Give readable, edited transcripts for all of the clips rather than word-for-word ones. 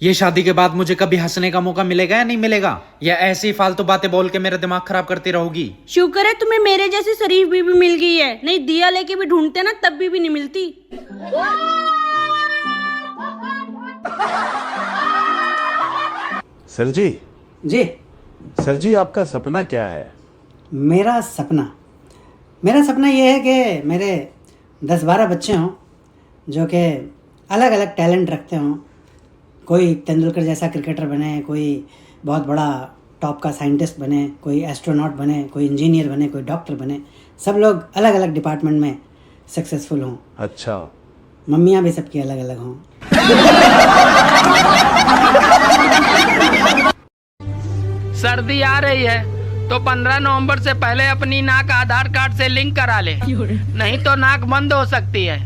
ये शादी के बाद मुझे कभी हंसने का मौका मिलेगा या नहीं मिलेगा, या ऐसी फालतू बातें बोल के मेरा दिमाग खराब करती रहोगी? शुक्र है तुम्हें मेरे जैसी शरीफ बीवी मिल गई है, नहीं दिया लेके भी ढूंढते ना तब भी नहीं मिलती। सर जी जी सर जी आपका सपना क्या है? मेरा सपना ये है कि मेरे 10-12 बच्चे हों जो कि अलग अलग टैलेंट रखते हों। कोई तेंदुलकर जैसा क्रिकेटर बने, कोई बहुत बड़ा टॉप का साइंटिस्ट बने, कोई एस्ट्रोनॉट बने, कोई इंजीनियर बने, कोई डॉक्टर बने। सब लोग अलग अलग डिपार्टमेंट में सक्सेसफुल हों। अच्छा, मम्मियाँ भी सबकी अलग अलग हों। सर्दी आ रही है तो 15 नवंबर से पहले अपनी नाक आधार कार्ड से लिंक करा ले, नहीं तो नाक बंद हो सकती है।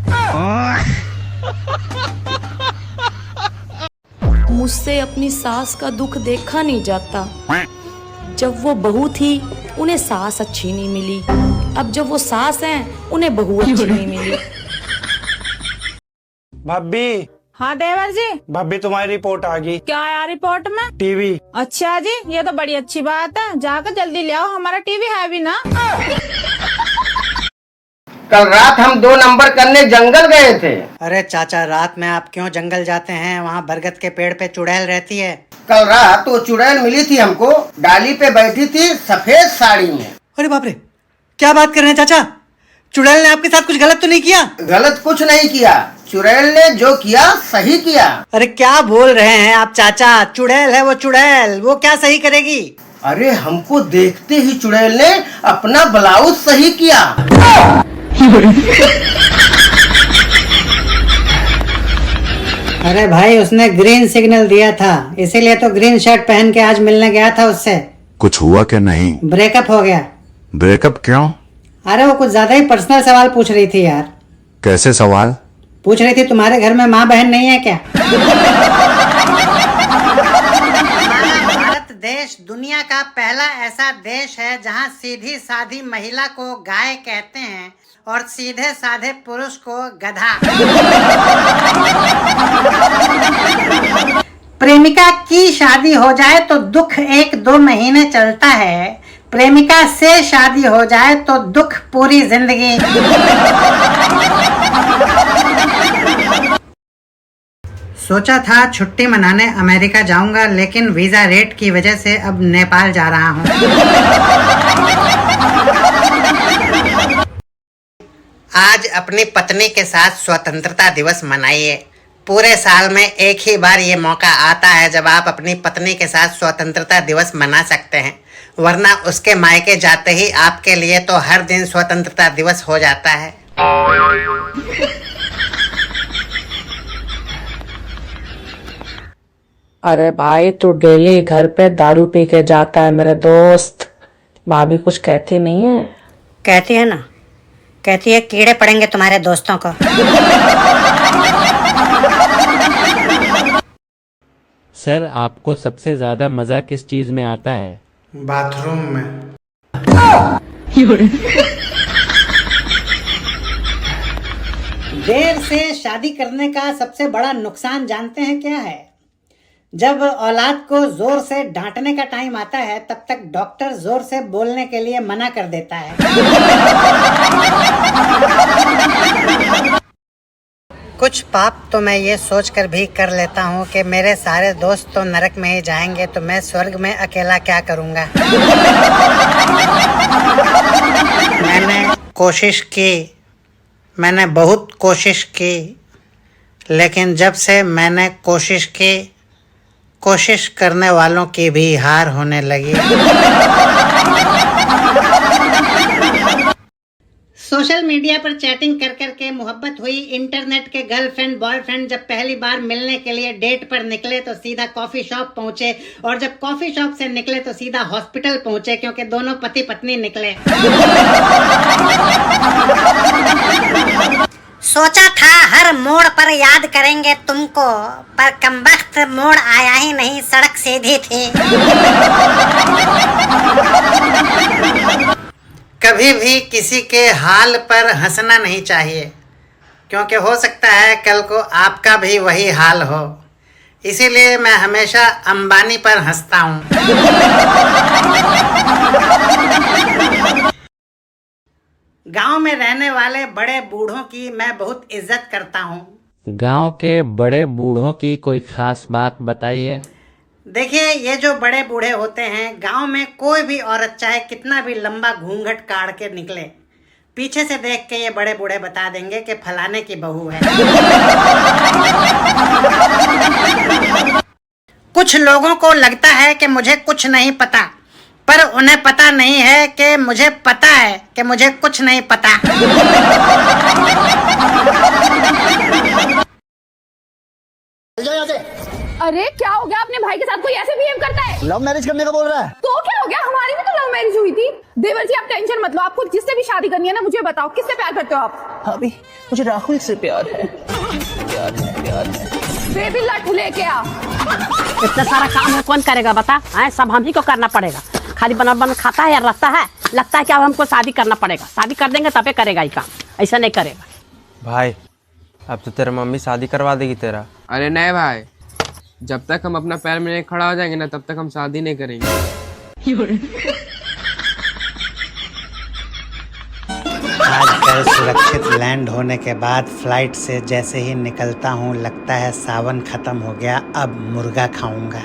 मुझसे अपनी सास का दुख देखा नहीं जाता। जब वो बहू थी उन्हें सास अच्छी नहीं मिली, अब जब वो सास हैं उन्हें बहू अच्छी नहीं मिली। भाभी। हाँ देवर जी। भाभी तुम्हारी रिपोर्ट आ गई। क्या आया रिपोर्ट में? टीवी। अच्छा जी, ये तो बड़ी अच्छी बात है, जाकर जल्दी ले आओ, हमारा टीवी है भी ना। कल रात हम 2 नंबर करने जंगल गए थे। अरे चाचा, रात में आप क्यों जंगल जाते हैं? वहाँ बरगद के पेड़ पे चुड़ैल रहती है। कल रात वो चुड़ैल मिली थी हमको, डाली पे बैठी थी सफेद साड़ी में। अरे बाप रे, क्या बात कर रहे हैं चाचा? चुड़ैल ने आपके साथ कुछ गलत तो नहीं किया? गलत कुछ नहीं किया, चुड़ैल ने जो किया सही किया। अरे क्या बोल रहे हैं आप चाचा? चुड़ैल है वो, चुड़ैल, वो क्या सही करेगी? अरे हमको देखते ही चुड़ैल ने अपना ब्लाउज सही किया। अरे भाई, उसने ग्रीन सिग्नल दिया था, इसीलिए तो ग्रीन शर्ट पहन के आज मिलने गया था उससे। कुछ हुआ क्या? नहीं, ब्रेकअप हो गया। ब्रेकअप क्यों? अरे वो कुछ ज्यादा ही पर्सनल सवाल पूछ रही थी यार। कैसे सवाल? पूछ रही थी तुम्हारे घर में माँ बहन नहीं है क्या? भारत देश दुनिया का पहला ऐसा देश है जहाँ सीधी साधी महिला को गाय कहते हैं और सीधे साधे पुरुष को गधा। प्रेमिका की शादी हो जाए तो दुख 1-2 महीने चलता है, प्रेमिका से शादी हो जाए तो दुख पूरी जिंदगी। सोचा था छुट्टी मनाने अमेरिका जाऊंगा, लेकिन वीजा रेट की वजह से अब नेपाल जा रहा हूं। आज अपनी पत्नी के साथ स्वतंत्रता दिवस मनाइए। पूरे साल में एक ही बार ये मौका आता है जब आप अपनी पत्नी के साथ स्वतंत्रता दिवस मना सकते हैं, वरना उसके मायके जाते ही आपके लिए तो हर दिन स्वतंत्रता दिवस हो जाता है। अरे भाई, तू डेली घर पे दारू पी के जाता है मेरे दोस्त। भाभी कुछ कहती नहीं है? कहती है ना, कहती है कीड़े पड़ेंगे तुम्हारे दोस्तों को। सर, आपको सबसे ज्यादा मजा किस चीज में आता है? बाथरूम में। देर से शादी करने का सबसे बड़ा नुकसान जानते हैं क्या है? जब औलाद को जोर से डांटने का टाइम आता है तब तक डॉक्टर जोर से बोलने के लिए मना कर देता है। कुछ पाप तो मैं ये सोचकर भी कर लेता हूँ कि मेरे सारे दोस्त तो नरक में ही जाएंगे, तो मैं स्वर्ग में अकेला क्या करूँगा। मैंने बहुत कोशिश की, लेकिन जब से मैंने कोशिश की, कोशिश करने वालों की भी हार होने लगी। सोशल मीडिया पर चैटिंग कर कर के मोहब्बत हुई, इंटरनेट के गर्लफ्रेंड बॉयफ्रेंड जब पहली बार मिलने के लिए डेट पर निकले तो सीधा कॉफी शॉप पहुंचे, और जब कॉफी शॉप से निकले तो सीधा हॉस्पिटल पहुंचे, क्योंकि दोनों पति पत्नी निकले। सोचा था हर मोड़ पर याद करेंगे तुमको, पर कमबख्त मोड़ आया ही नहीं, सड़क सीधी थी। कभी भी किसी के हाल पर हंसना नहीं चाहिए, क्योंकि हो सकता है कल को आपका भी वही हाल हो। इसीलिए मैं हमेशा अंबानी पर हंसता हूँ। गांव में रहने वाले बड़े बूढ़ों की मैं बहुत इज्जत करता हूँ। गांव के बड़े बूढ़ों की कोई खास बात बताइए। देखिए, ये जो बड़े बूढ़े होते हैं, गांव में कोई भी औरत चाहे कितना भी लंबा घूंघट काट के निकले, पीछे से देख के ये बड़े बूढ़े बता देंगे कि फलाने की बहू है। कुछ लोगों को लगता है कि मुझे कुछ नहीं पता, पर उन्हें पता नहीं है कि मुझे पता है कि मुझे कुछ नहीं पता। अरे क्या हो गया, अपने भाई के साथ कोई ऐसे बिहेव करता है? लव मैरिज करने का बोल रहा है। तो क्या हो गया, हमारी भी तो लव मैरिज हुई थी। देवर जी आप टेंशन मत लो, आपको जिससे भी शादी करनी है ना, मुझे बताओ किससे प्यार करते हो आप? अभी मुझे राहुल से प्यार है। बेबी लट लेके आ। इतना सारा काम है, कौन करेगा बता? सब हम ही को करना पड़ेगा। खाली बना खाता है या रखता है? लगता है कि अब हमको शादी करना पड़ेगा। शादी कर देंगे तबे करेगा ये काम, ऐसा नहीं करेगा। भाई अब तो तेरा मम्मी शादी करवा देगी तेरा। अरे नहीं भाई, जब तक हम अपना पैर में नहीं खड़ा हो जाएंगे ना, तब तक हम शादी नहीं करेंगे। आजकल सुरक्षित लैंड होने के बाद फ्लाइट से जैसे ही निकलता हूँ, लगता है सावन खत्म हो गया, अब मुर्गा खाऊंगा।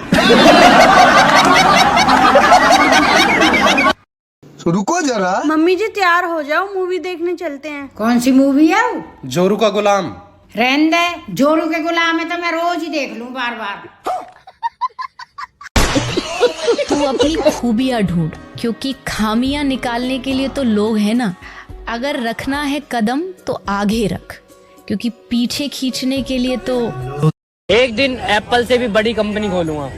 रुको जरा। मम्मी जी तैयार हो जाओ, मूवी देखने चलते हैं। कौन सी मूवी है? जोरू का गुलाम। रहने दे, जोरू के गुलाम है तो मैं रोज ही देख लूं बार बार। तू अपनी खूबियां ढूंढ, क्योंकि खामियां निकालने के लिए तो लोग हैं ना। अगर रखना है कदम तो आगे रख, क्योंकि पीछे खींचने के लिए तो एक दिन एप्पल से भी बड़ी कंपनी खोलूंगा।